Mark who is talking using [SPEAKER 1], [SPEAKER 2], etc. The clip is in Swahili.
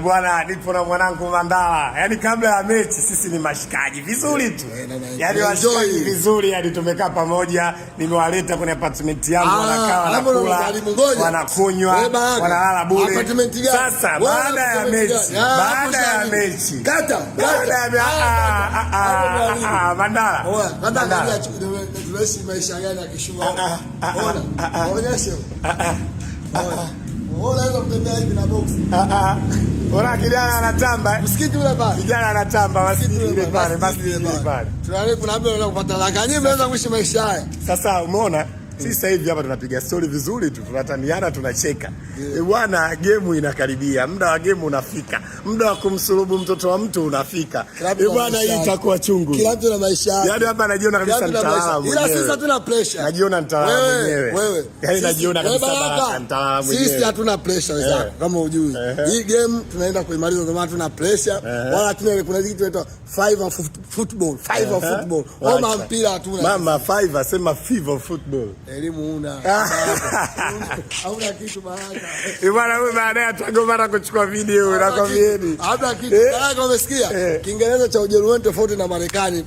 [SPEAKER 1] Bwana, nipo na mwanangu Mandala. Yaani kabla ya mechi sisi ni mashikaji vizuri tu. Yaani washikaji vizuri, yaani tumekaa pamoja, nimewaleta kwenye apartment yangu wanakaa wanakula, wanakunywa, wanalala bure. Sasa baada ya mechi, Mandala.
[SPEAKER 2] Mandala tunaishi maisha gani ya kishua? Onyeshe. Unaweza kutembea hivi na box.
[SPEAKER 1] Ona kijana anatamba.
[SPEAKER 2] Msikiti ule pale.
[SPEAKER 1] Kijana anatamba masjidi ile pale, masjidi ile pale.
[SPEAKER 2] Tunaleta kuna mtu anataka kupata laka. Nyinyi mnaweza kuishi maisha haya.
[SPEAKER 1] Sasa umeona? Sisi sasa hivi hapa tunapiga story vizuri tu, tunataniana, tunacheka. Bwana, game inakaribia, muda wa game unafika, muda wa kumsulubu mtoto wa mtu unafika. Bwana, hii itakuwa chungu.
[SPEAKER 2] Kila mtu na maisha yake.
[SPEAKER 1] Yaani hapa najiona kabisa mtaalamu mwenyewe.
[SPEAKER 2] Ila sisi hatuna pressure.
[SPEAKER 1] Najiona mtaalamu mwenyewe.
[SPEAKER 2] Wewe.
[SPEAKER 1] Yaani najiona kabisa mtaalamu mwenyewe.
[SPEAKER 2] Sisi hatuna pressure wenzako, kama hujui. Hii game tunaenda kuimaliza kwa maana hatuna pressure. Wala hatuna kuna kitu kinaitwa five of football. Oma mpira hatuna.
[SPEAKER 1] Mama five asema fever football.
[SPEAKER 2] Elimu una. Hauna kitu baraka.
[SPEAKER 1] Bwana, wewe baadaye atagomana kuchukua video na kwambieni.
[SPEAKER 2] Hata kitu baraka umesikia? Kiingereza cha Ujerumani tofauti na Marekani.